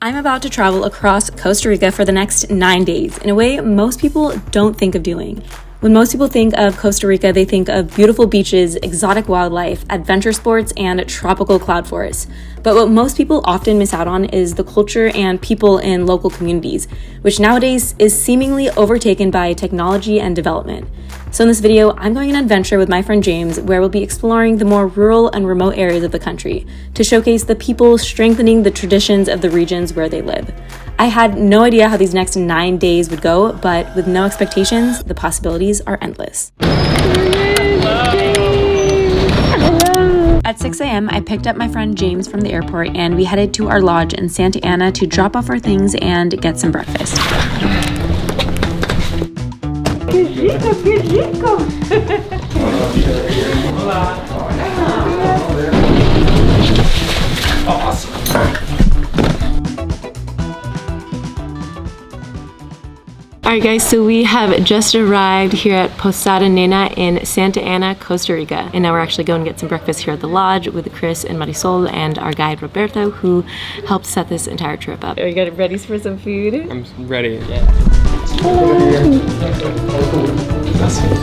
I'm about to travel across Costa Rica for the next 9 days in a way most people don't think of doing. When most people think of Costa Rica, they think of beautiful beaches, exotic wildlife, adventure sports, and tropical cloud forests. But what most people often miss out on is the culture and people in local communities, which nowadays is seemingly overtaken by technology and development. So in this video, I'm going on an adventure with my friend James, where we'll be exploring the more rural and remote areas of the country to showcase the people strengthening the traditions of the regions where they live. I had no idea how these next 9 days would go, but with no expectations, the possibilities are endless. At 6 a.m., I picked up my friend James from the airport and we headed to our lodge in Santa Ana to drop off our things and get some breakfast. ¡Qué rico, qué rico! Alright guys, so we have just arrived here at Posada Nena in Santa Ana, Costa Rica. And now we're actually going to get some breakfast here at the lodge with Chris and Marisol and our guide Roberto, who helped set this entire trip up. Are you guys ready for some food? I'm ready, yeah.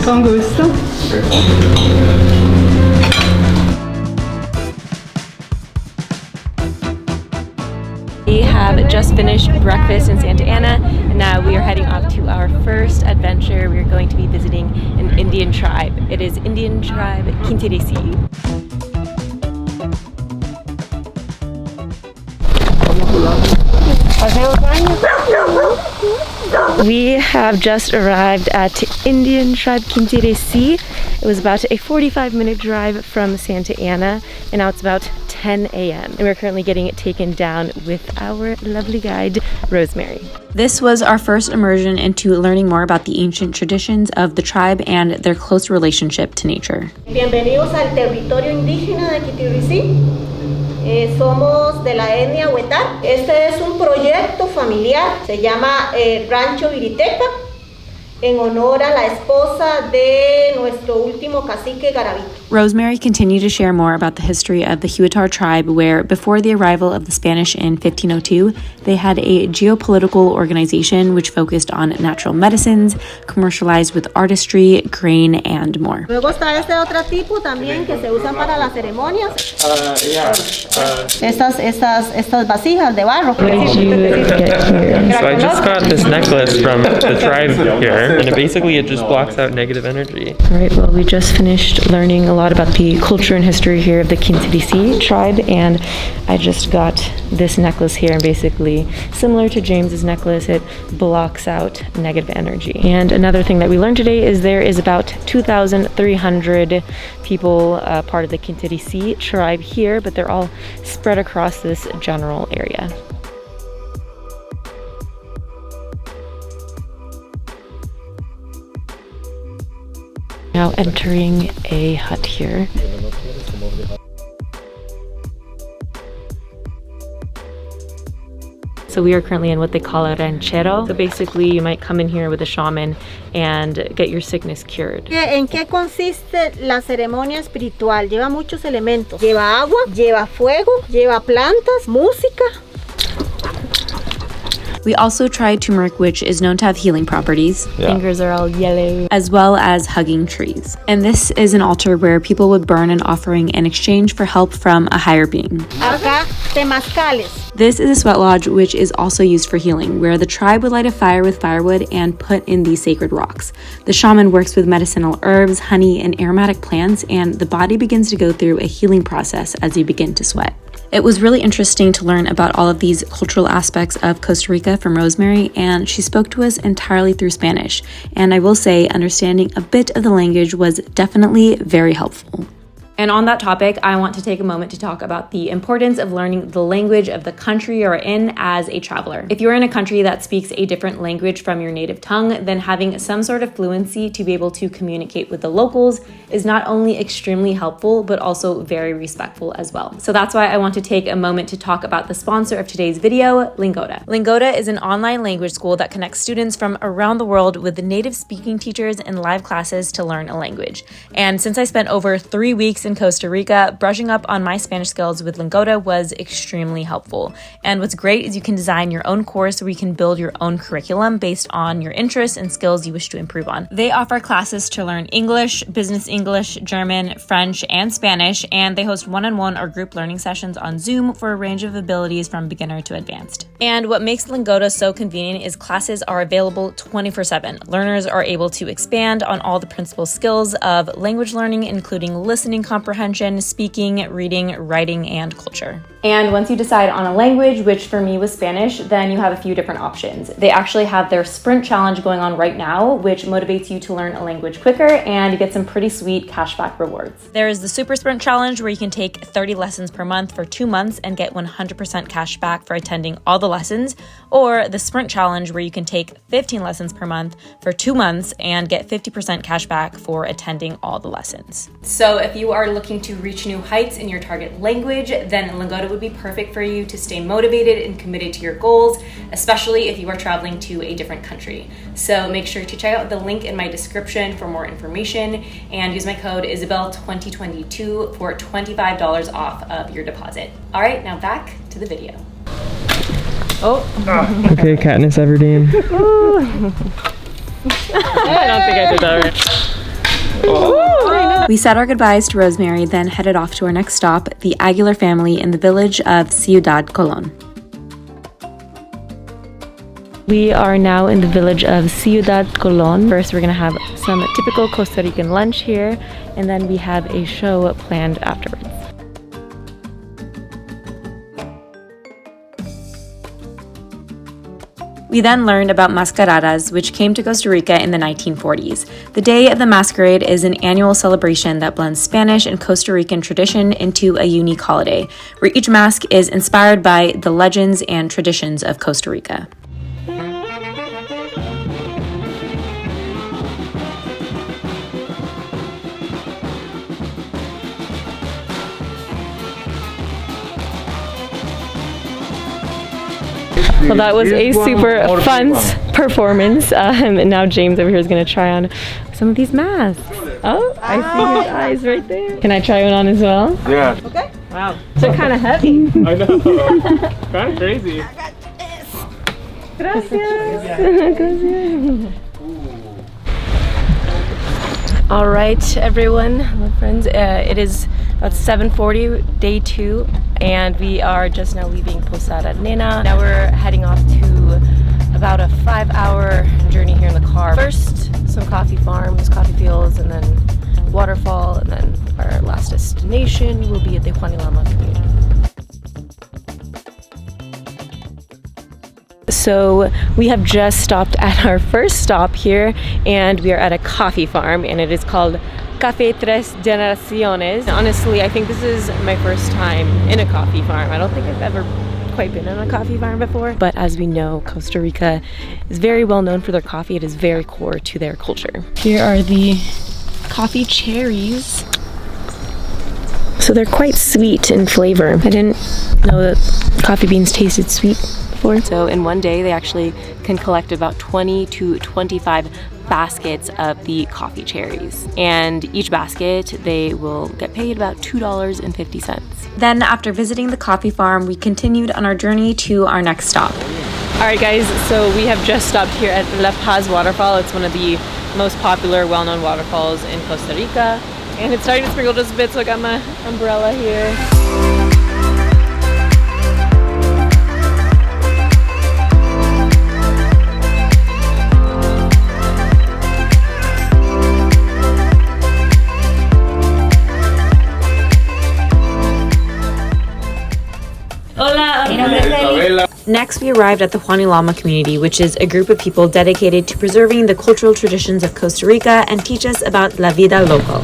Con gusto. We have just finished breakfast in Santa Ana, and now we are heading off to our first adventure. We are going to be visiting an Indian tribe. It is Indian tribe Quitirrisi. We have just arrived at Indian tribe Quitirrisi. It was about a 45-minute drive from Santa Ana, and now it's about 10 a.m. and we're currently getting it taken down with our lovely guide, Rosemary. This was our first immersion into learning more about the ancient traditions of the tribe and their close relationship to nature. Bienvenidos al territorio indígena de Quitirrisi. Somos de la etnia Huetar. Este es un proyecto familiar, se llama Rancho Viriteca, en honor a la esposa de nuestro último cacique Garavito. Rosemary continued to share more about the history of the Huitar tribe, where before the arrival of the Spanish in 1502, they had a geopolitical organization which focused on natural medicines, commercialized with artistry, grain, and more. Luego está este otro tipo también que se usan para las ceremonias. Estas vasijas de barro. So I just got this necklace from the tribe here, and it just blocks out negative energy. All right, well, we just finished learning a lot about the culture and history here of the Quitirrisi tribe, and I just got this necklace here, and basically similar to James's necklace, it blocks out negative energy. And another thing that we learned today is there is about 2,300 people part of the Quitirrisi tribe here, but they're all spread across this general area. Now entering a hut here. So we are currently in what they call a ranchero. So basically you might come in here with a shaman and get your sickness cured. ¿En qué consiste la ceremonia espiritual? Lleva muchos elementos. Lleva agua, lleva fuego, lleva plantas, música. We also tried turmeric, which is known to have healing properties. Yeah. Fingers are all yellow. As well as hugging trees. And this is an altar where people would burn an offering in exchange for help from a higher being. Acá, temazcales. This is a sweat lodge, which is also used for healing, where the tribe would light a fire with firewood and put in these sacred rocks. The shaman works with medicinal herbs, honey, and aromatic plants, and the body begins to go through a healing process as you begin to sweat. It was really interesting to learn about all of these cultural aspects of Costa Rica from Rosemary, and she spoke to us entirely through Spanish. And I will say, understanding a bit of the language was definitely very helpful. And on that topic, I want to take a moment to talk about the importance of learning the language of the country you're in as a traveler. If you're in a country that speaks a different language from your native tongue, then having some sort of fluency to be able to communicate with the locals is not only extremely helpful, but also very respectful as well. So that's why I want to take a moment to talk about the sponsor of today's video, Lingoda. Lingoda is an online language school that connects students from around the world with native speaking teachers and live classes to learn a language. And since I spent over 3 weeks in Costa Rica, brushing up on my Spanish skills with Lingoda was extremely helpful. And what's great is you can design your own course where you can build your own curriculum based on your interests and skills you wish to improve on. They offer classes to learn English, business English, German, French, and Spanish, and they host one-on-one or group learning sessions on Zoom for a range of abilities from beginner to advanced. And what makes Lingoda so convenient is classes are available 24/7. Learners are able to expand on all the principal skills of language learning, including listening comprehension, speaking, reading, writing, and culture. And once you decide on a language, which for me was Spanish, then you have a few different options. They actually have their sprint challenge going on right now, which motivates you to learn a language quicker, and you get some pretty sweet cashback rewards. There is the super sprint challenge where you can take 30 lessons per month for 2 months and get 100% cash back for attending all the lessons, or the sprint challenge where you can take 15 lessons per month for 2 months and get 50% cash back for attending all the lessons. So if you are looking to reach new heights in your target language, then Lingoda would be perfect for you to stay motivated and committed to your goals, especially if you are traveling to a different country. So make sure to check out the link in my description for more information and use my code Isabel2022 for $25 off of your deposit. All right, now back to the video. Okay, Katniss Everdeen. I don't think I did that right. We said our goodbyes to Rosemary, then headed off to our next stop, the Aguilar family in the village of Ciudad Colon. We are now in the village of Ciudad Colon. First, we're gonna have some typical Costa Rican lunch here, and then we have a show planned afterwards. We then learned about mascaradas, which came to Costa Rica in the 1940s. The Day of the Masquerade is an annual celebration that blends Spanish and Costa Rican tradition into a unique holiday, where each mask is inspired by the legends and traditions of Costa Rica. Well, that was a super fun performance. And now James over here is going to try on some of these masks. Oh, I see his eyes right there. Can I try one on as well? Yeah. Okay. Wow. They're kind of heavy. I know. Kind of crazy. Gracias. All right, everyone, hello friends. It is about 7:40, day 2, and we are just now leaving Posada Nena. Now we're heading off to about a 5-hour journey here in the car. First, some coffee farms, coffee fields, and then waterfall, and then our last destination will be at the Juanilama Community. So we have just stopped at our first stop here, and we are at a coffee farm, and it is called Café Tres Generaciones. Honestly, I think this is my first time in a coffee farm. I don't think I've ever quite been on a coffee farm before, but as we know, Costa Rica is very well known for their coffee. It is very core to their culture. Here are the coffee cherries. So they're quite sweet in flavor. I didn't know that coffee beans tasted sweet before. So in one day, they actually can collect about 20 to 25 baskets of the coffee cherries. And each basket, they will get paid about $2.50. Then, after visiting the coffee farm, we continued on our journey to our next stop. All right, guys, so we have just stopped here at La Paz Waterfall. It's one of the most popular, well-known waterfalls in Costa Rica. And it's starting to sprinkle just a bit, so I got my umbrella here. Next, we arrived at the Juanilama Community, which is a group of people dedicated to preserving the cultural traditions of Costa Rica and teach us about la vida local.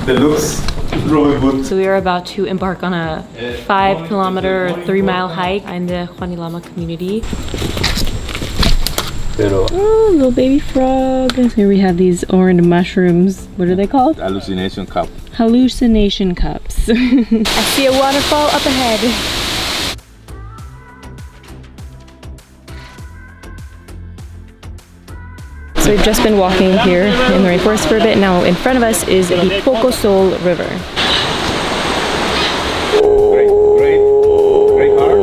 It looks really good. So we are about to embark on a 5-kilometer, 3-mile hike in the Juanilama Community. Oh, little baby frog. Here we have these orange mushrooms. What are they called? Hallucination cup. Hallucination cups. I see a waterfall up ahead. So we've just been walking here in the rainforest for a bit. Now in front of us is the Poco Sol River. Great heart.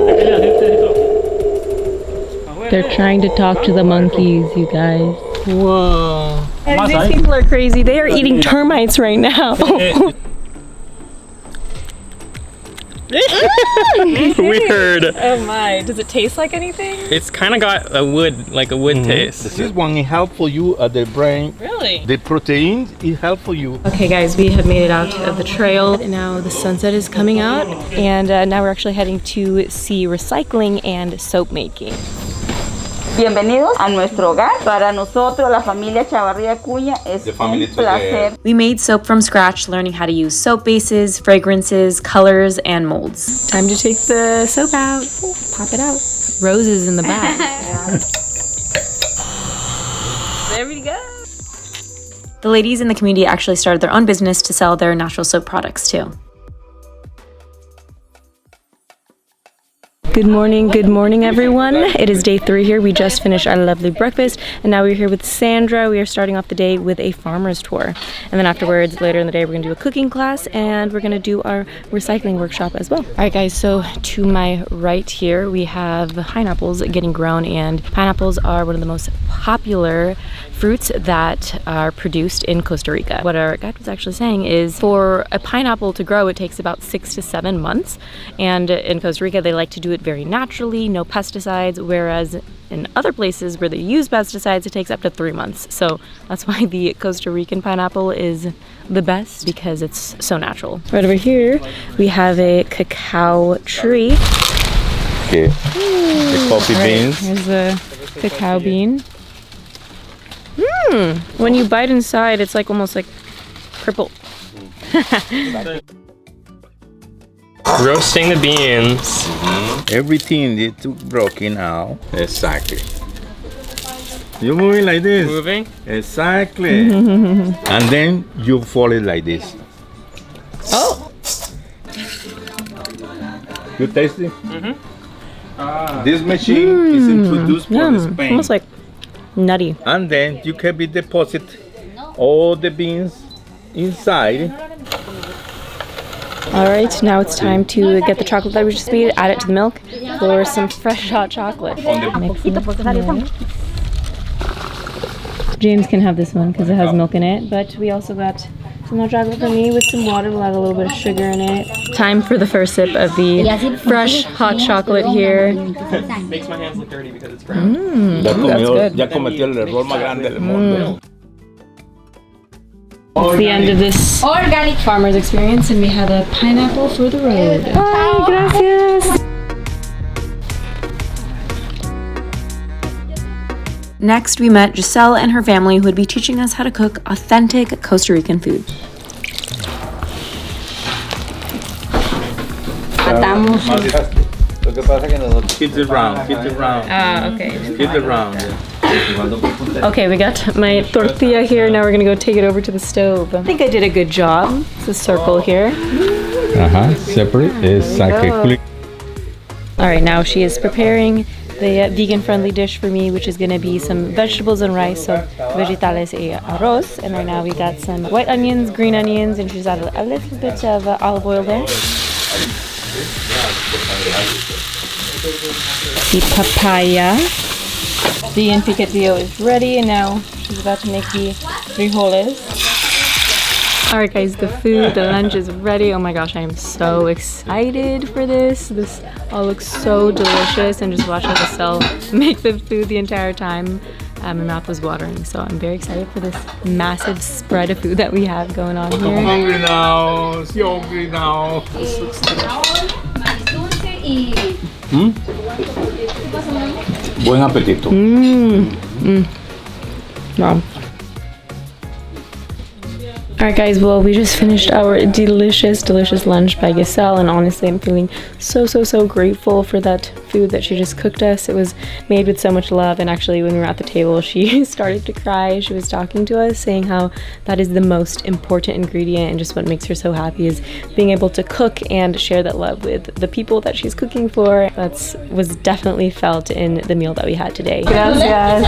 They're trying to talk to the monkeys, you guys. Whoa. These people are crazy. They are eating termites right now. Weird. Oh my, does it taste like anything? It's kind of got a wood taste. This one is helpful you at the brain. Really? The protein is helpful you. Okay guys, we have made it out of the trail. Now the sunset is coming out and now we're actually heading to see recycling and soap making. Bienvenidos a nuestro hogar. Para nosotros, la familia Chavarría Cuña, es un placer. We made soap from scratch, learning how to use soap bases, fragrances, colors, and molds. Time to take the soap out. Pop it out. Roses in the back. There we go. The ladies in the community actually started their own business to sell their natural soap products too. Good morning everyone. It is day 3 here. We just finished our lovely breakfast and now we're here with Sandra. We are starting off the day with a farmer's tour. And then afterwards, later in the day, we're gonna do a cooking class and we're gonna do our recycling workshop as well. All right guys, so to my right here, we have pineapples getting grown, and pineapples are one of the most popular fruits that are produced in Costa Rica. What our guide was actually saying is for a pineapple to grow, it takes about 6 to 7 months. And in Costa Rica, they like to do it very naturally, no pesticides, whereas in other places where they use pesticides, it takes up to 3 months. So that's why the Costa Rican pineapple is the best, because it's so natural. Right over here, we have a cacao tree. Okay. The coffee beans. Here's the cacao bean. When you bite inside, it's like almost like purple. Roasting the beans. Everything is too broken out. Exactly. You're moving like this. Moving. Exactly. And then you fold it like this. Oh! You tasty? This machine is introduced from Spain. Almost like nutty. And then you can be deposit all the beans inside. All right, now it's time to get the chocolate that we just made, add it to the milk, pour some fresh hot chocolate. Mix it. James can have this one because it has milk in it, but we also got some hot chocolate for me with some water. We'll add a little bit of sugar in it. Time for the first sip of the fresh hot chocolate here. Makes my hands look dirty because it's brown. Ya cometió el error más grande del mundo. It's the end of this farmer's experience, and we have a pineapple for the road. Bye, gracias. Next, we met Giselle and her family, who would be teaching us how to cook authentic Costa Rican food. Keep it round, keep it round. Okay. Keep it round. Okay, we got my tortilla here. Now we're gonna go take it over to the stove. I think I did a good job. It's a circle here. Separate. Exactly. All right, now she is preparing the vegan-friendly dish for me, which is gonna be some vegetables and rice, so vegetales y arroz. And right now we got some white onions, green onions, and she's added a little bit of olive oil there. The papaya. The piquetillo is ready, and now she's about to make the frijoles. Alright guys, the food, the lunch is ready. Oh my gosh, I am so excited for this. This all looks so delicious, and just watching Giselle make the food the entire time, my mouth was watering. So I'm very excited for this massive spread of food that we have going on here. I'm hungry now. So hungry now. Buen apetito. Wow. Alright guys, well, we just finished our delicious lunch by Giselle, and honestly I'm feeling so grateful for that food that she just cooked us. It was made with so much love, and actually when we were at the table she started to cry. She was talking to us, saying how that is the most important ingredient, and just what makes her so happy is being able to cook and share that love with the people that she's cooking for. That was definitely felt in the meal that we had today. Gracias.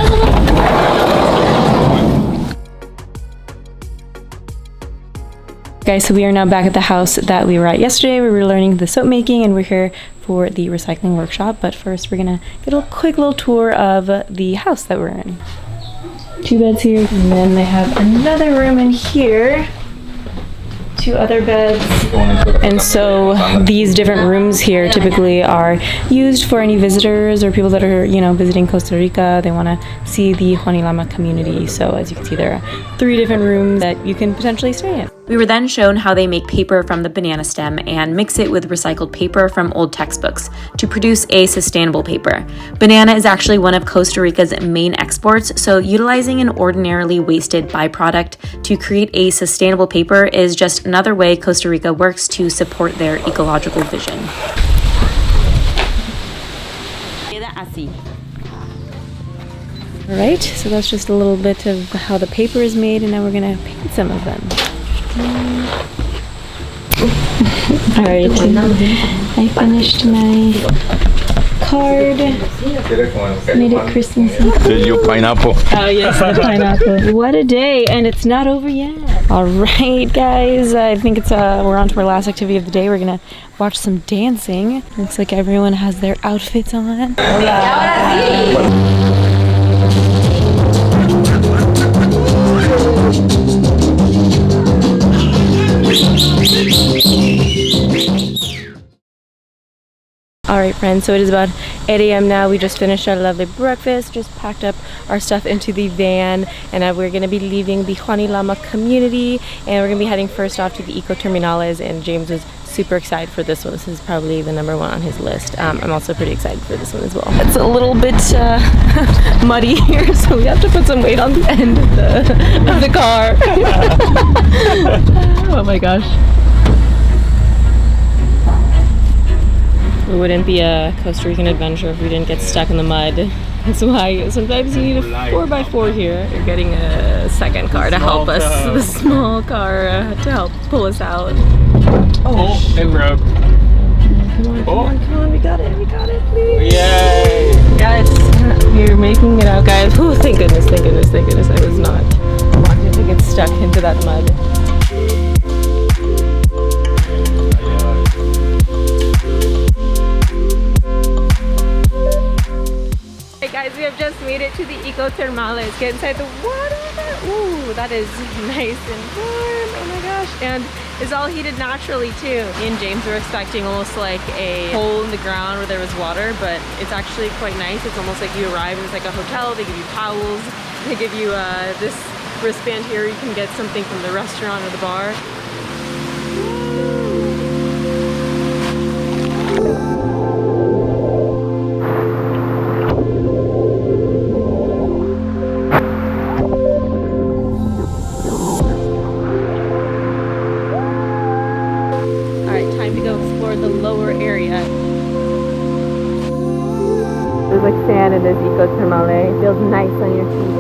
guys, so we are now back at the house that we were at yesterday. We were learning the soap making, and we're here for the recycling workshop. But first, we're gonna get a quick little tour of the house that we're in. 2 beds here, and then they have another room in here. 2 other beds. And so these different rooms here typically are used for any visitors or people that are, you know, visiting Costa Rica. They want to see the Juanilama community. So as you can see, there are 3 different rooms that you can potentially stay in. We were then shown how they make paper from the banana stem and mix it with recycled paper from old textbooks to produce a sustainable paper. Banana is actually one of Costa Rica's main exports, so utilizing an ordinarily wasted byproduct to create a sustainable paper is just another way Costa Rica works to support their ecological vision. Alright, so that's just a little bit of how the paper is made, and now we're gonna paint some of them. Alright, I finished my card. Made it Christmassy. Your pineapple. Oh yes, the pineapple. What a day, and it's not over yet. Alright guys, I think it's we're on to our last activity of the day. We're gonna watch some dancing. Looks like everyone has their outfits on. Alright friends, so it is about 8 a.m. now. We just finished our lovely breakfast, just packed up our stuff into the van, and now we're going to be leaving the Juanilama community, and we're going to be heading first off to the Eco Termales, and James was super excited for this one. This is probably the #1 on his list. I'm also pretty excited for this one as well. It's a little bit muddy here, so we have to put some weight on the end of the car. Oh my gosh. It wouldn't be a Costa Rican adventure if we didn't get stuck in the mud. That's why sometimes you need a 4x4 here. You're getting a second car to help us, the small car to help pull us out. Oh, it broke. Come on, we got it, please. Yay! Guys, we're making it out, guys. Oh, thank goodness. I was not wanting to get stuck into that mud. Guys, we have just made it to the Eco Termales. Get inside the water. Ooh, that is nice and warm. Oh my gosh. And it's all heated naturally too. Me and James were expecting almost like a hole in the ground where there was water, but it's actually quite nice. It's almost like you arrive and it's like a hotel. They give you towels. They give you this wristband here. You can get something from the restaurant or the bar. There's like sand in this Eco Termale. It feels nice on your feet.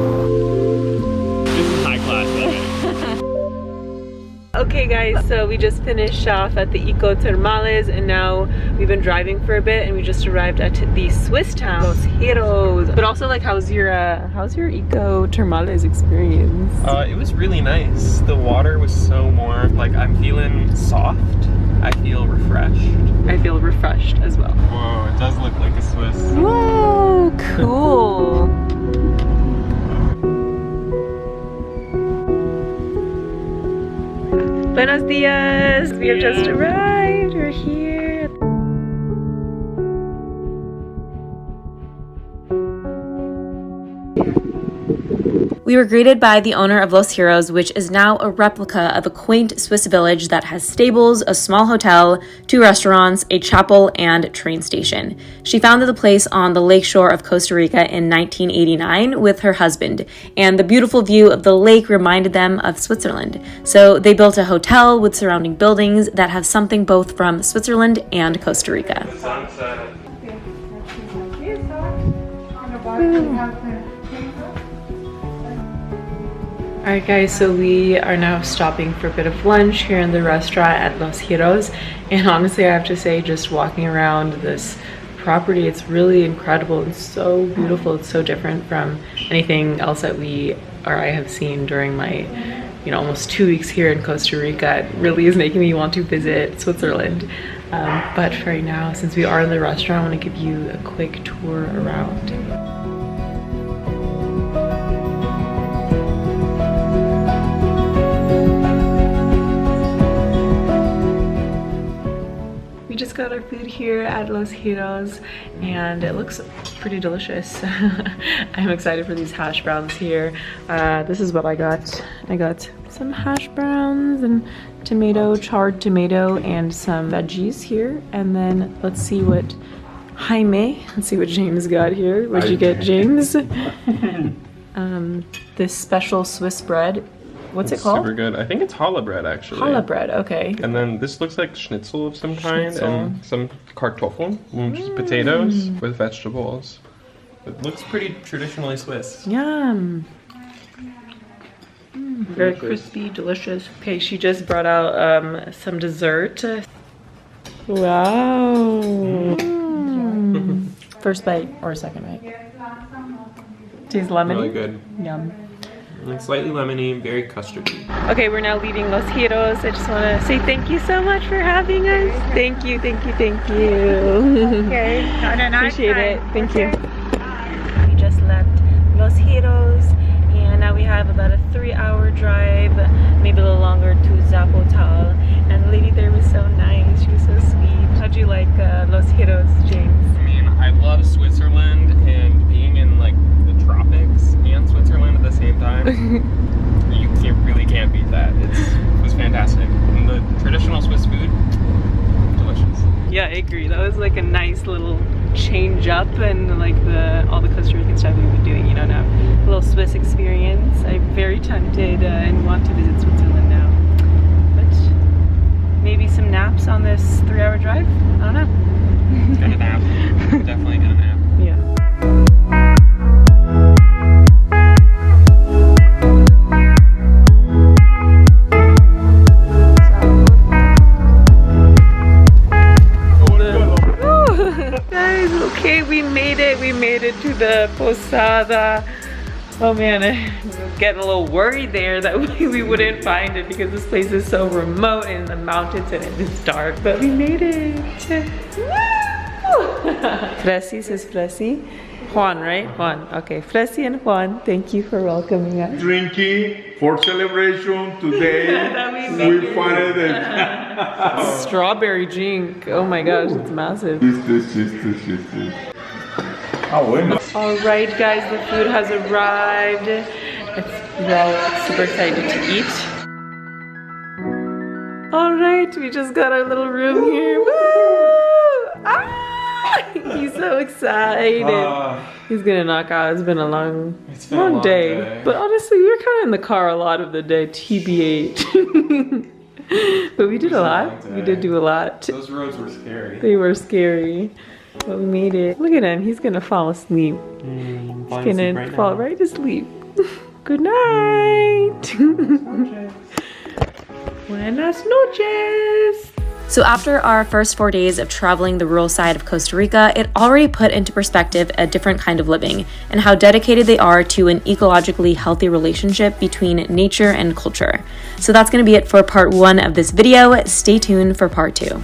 This is high class, Okay guys, so we just finished off at the Eco Termales, and now we've been driving for a bit, and we just arrived at the Swiss town, Los Giros. But also, like, how's your Eco Termales experience? It was really nice. The water was so warm. Like, I'm feeling soft. I feel refreshed. I feel refreshed as well. Whoa, it does look like a Swiss. Whoa, cool. Buenos dias. We have just arrived. We're here. We were greeted by the owner of Los Giros, which is now a replica of a quaint Swiss village that has stables, a small hotel, 2 restaurants, a chapel, and train station. She founded the place on the lakeshore of Costa Rica in 1989 with her husband, and the beautiful view of the lake reminded them of Switzerland. So they built a hotel with surrounding buildings that have something both from Switzerland and Costa Rica. Alright guys, so we are now stopping for a bit of lunch here in the restaurant at Los Giros, and honestly I have to say, just walking around this property, it's really incredible. It's so beautiful. It's so different from anything else that I have seen during my you know, almost 2 weeks here in Costa Rica. It really is making me want to visit Switzerland. But for right now, since we are in the restaurant, I want to give you a quick tour around. We just got our food here at Los Giros and it looks pretty delicious. I'm excited for these hash browns here. This is what I got. I got some hash browns and tomato, charred tomato, and some veggies here. And then let's see what let's see what James got here. What'd you get, James? This special Swiss bread. What's it called? Super good. I think it's challah bread, actually. Challah bread, okay. And then this looks like schnitzel of some kind, Schnitzel. and some kartoffel, which is potatoes with vegetables. It looks pretty traditionally Swiss. Yum. Very crispy, delicious. Okay, she just brought out some dessert. Wow. First bite or second bite? Tastes lemony. Really good. Yum. Like slightly lemony, very custardy. Okay, we're now leaving Los Giros. I just want to say thank you so much for having us. Thank you, thank you, thank you. Okay, have a nice Appreciate time. it. Thank you. We just left Los Giros and now we have about a 3-hour drive, maybe a little longer, to Zapotal. And the lady there was so nice. She was so sweet. How'd you like Los Giros, James? I mean, I love Switzerland, and being in like the tropics and Switzerland at the same time, you really can't beat that. It was fantastic. And the traditional Swiss food, delicious. Yeah, I agree. That was like a nice little change up and like all the Costa Rican stuff we've been doing, you know, now a little Swiss experience. I'm very tempted and want to visit Switzerland now. But maybe some naps on this 3-hour drive? I don't know. Get a nap. Definitely get a nap. Yeah. Okay, we made it to the posada. Oh man, I was getting a little worried there that we wouldn't find it because this place is so remote in the mountains and it's dark, but we made it. Fresi says Fresi. Juan, right? Juan. Okay, Fresi and Juan, thank you for welcoming us. Drinking for celebration today. We find it. Strawberry drink. Oh my gosh, it's massive. All right, guys, the food has arrived. We're all super excited to eat. All right, we just got our little room here. Woo! Ah! He's so excited. He's gonna knock out. It's been a long day. But honestly, we were kind of in the car a lot of the day, TBH. But we did a lot. We did do a lot. Those roads were scary. They were scary. But we made it. Look at him. He's gonna fall asleep. He's gonna fall right to sleep. Good night. Buenas noches. So after our first 4 days of traveling the rural side of Costa Rica, it already put into perspective a different kind of living and how dedicated they are to an ecologically healthy relationship between nature and culture. So that's going to be it for part 1 of this video. Stay tuned for part 2.